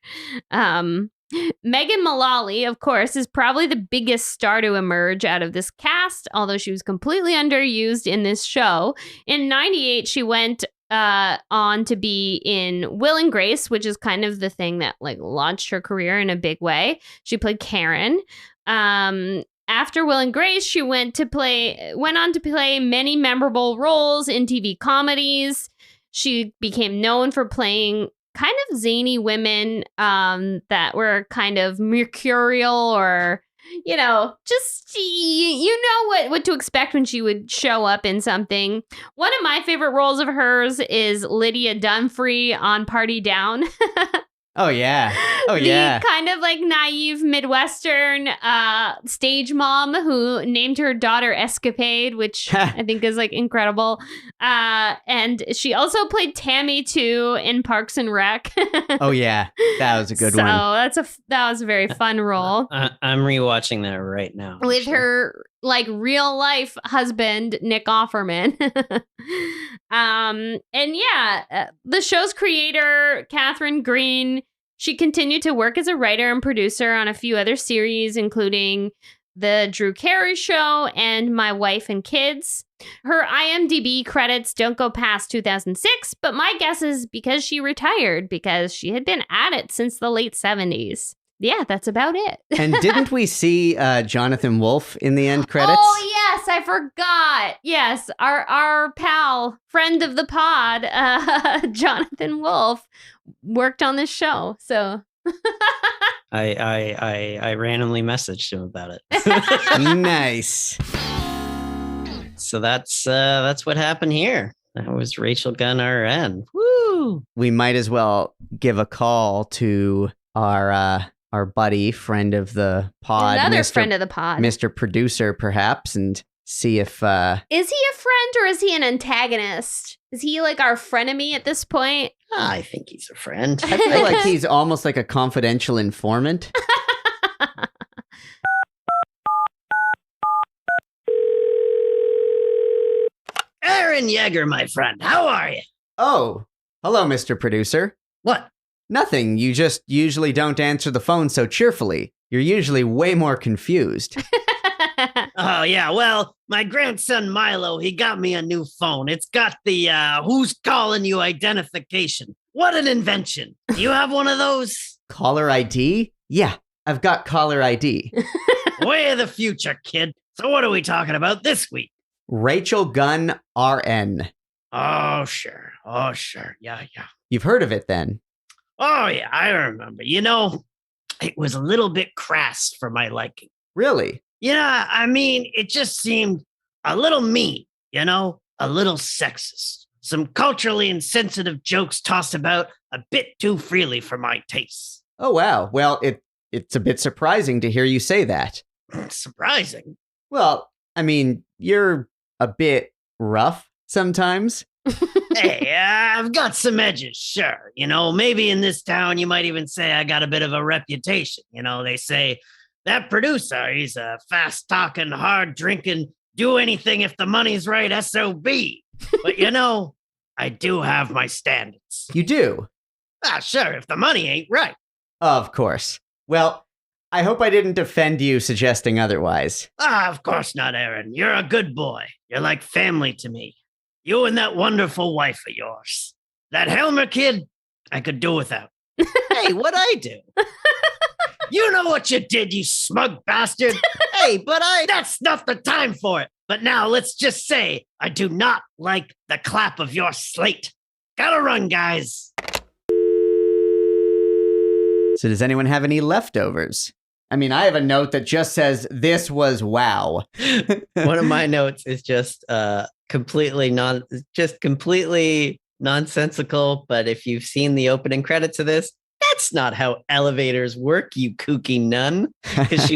Megan Mulally, of course, is probably the biggest star to emerge out of this cast, although she was completely underused in this show. In 98, she went on to be in Will and Grace, which is kind of the thing that like launched her career in a big way. She played Karen. After Will and Grace, she went on to play many memorable roles in TV comedies. She became known for playing kind of zany women that were kind of mercurial, or just what to expect when she would show up in something. One of my favorite roles of hers is Lydia Dunphy on Party Down. Oh, yeah. The kind of like naive Midwestern stage mom who named her daughter Escapade, which I think is like incredible. And she also played Tammy too in Parks and Rec. Oh, yeah. That was a good one. So that was a very fun role. I'm rewatching that right now. With her like real life husband, Nick Offerman. The show's creator, Catherine Green, she continued to work as a writer and producer on a few other series, including The Drew Carey Show and My Wife and Kids. Her IMDb credits don't go past 2006, but my guess is because she retired, because she had been at it since the late 70s. Yeah, that's about it. And didn't we see Jonathan Wolfe in the end credits? Oh, yes, I forgot. Yes, our pal, friend of the pod, Jonathan Wolfe, worked on this show. So I randomly messaged him about it. Nice. So that's what happened here. That was Rachel Gunn R.N. Woo! We might as well give a call to our our buddy, friend of the pod. Another friend of the pod. Mr. Producer, perhaps, and see if... Is he a friend or is he an antagonist? Is he like our frenemy at this point? I think he's a friend. I feel like he's almost like a confidential informant. Aaron Yeger, my friend. How are you? Oh, hello, Mr. Producer. What? Nothing. You just usually don't answer the phone so cheerfully. You're usually way more confused. Oh, yeah. Well, my grandson Milo, he got me a new phone. It's got the who's calling you identification. What an invention. Do you have one of those? Caller ID? Yeah, I've got caller ID. Way of the future, kid. So what are we talking about this week? Rachel Gunn R.N. Oh, sure. Oh, sure. Yeah. You've heard of it then? Oh, yeah, I remember. You know, it was a little bit crass for my liking. Really? Yeah, I mean, it just seemed a little mean, you know, a little sexist. Some culturally insensitive jokes tossed about a bit too freely for my tastes. Oh, wow. Well, it's a bit surprising to hear you say that. Surprising? Well, I mean, you're a bit rough sometimes. Hey, I've got some edges, sure. You know, maybe in this town, you might even say I got a bit of a reputation. You know, they say that producer, he's a fast-talking, hard-drinking, do anything if the money's right SOB. But, you know, I do have my standards. You do? Sure, if the money ain't right. Of course. Well, I hope I didn't offend you suggesting otherwise. Of course not, Aaron. You're a good boy. You're like family to me. You and that wonderful wife of yours. That Helmer kid, I could do without. Hey, what'd I do? You know what you did, you smug bastard. Hey, but that's not the time for it. But now let's just say I do not like the clap of your slate. Gotta run, guys. So does anyone have any leftovers? I mean, I have a note that just says, this was wow. One of my notes is just completely nonsensical. But if you've seen the opening credits of this, that's not how elevators work, you kooky nun. Because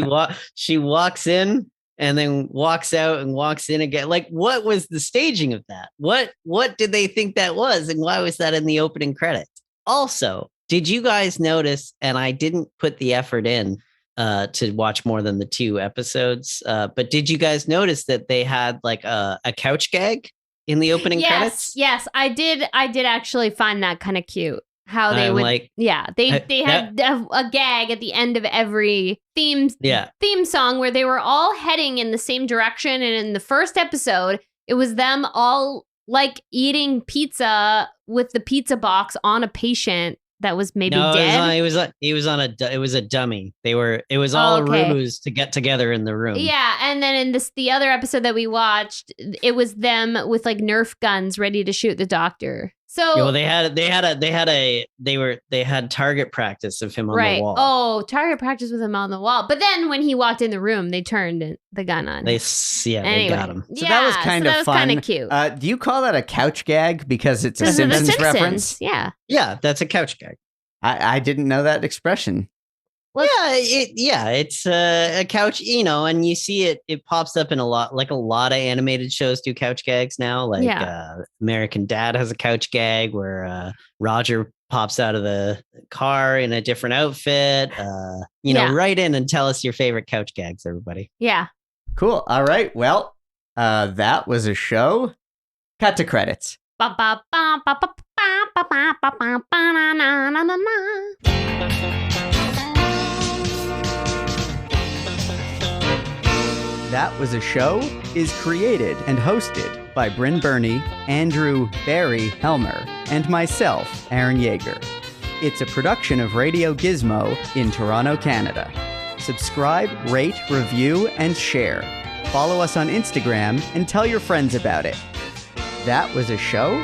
she walks in and then walks out and walks in again. Like, what was the staging of that? What did they think that was? And why was that in the opening credits? Also, did you guys notice, and I didn't put the effort in to watch more than the 2 episodes, but did you guys notice that they had like a couch gag in the opening credits? Yes, I did actually find that kind of cute. How they would, they had a gag at the end of every theme song where they were all heading in the same direction. And in the first episode, it was them all like eating pizza with the pizza box on a patient that was maybe dead. It was a dummy. It was all a ruse to get together in the room. Yeah, and then in the other episode that we watched, it was them with like Nerf guns ready to shoot the doctor. So they had target practice of him on the wall. Oh, target practice with him on the wall. But then when he walked in the room, they turned the gun on. They got him. So that was kind of fun. Kind of cute. Do you call that a couch gag because it's a Simpsons reference? Yeah. Yeah, that's a couch gag. I didn't know that expression. It's a couch, you know, and you see it pops up in a lot of animated shows do couch gags now. Like American Dad has a couch gag where Roger pops out of the car in a different outfit. Write in and tell us your favorite couch gags, everybody. Yeah. Cool. All right. Well, that was a show. Cut to credits. That Was a Show is created and hosted by Brynn Byrne, Andrew Barry Helmer, and myself, Aaron Yeger. It's a production of Radio Gizmo in Toronto, Canada. Subscribe, rate, review, and share. Follow us on Instagram and tell your friends about it. That Was a Show?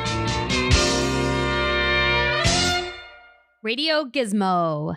Radio Gizmo.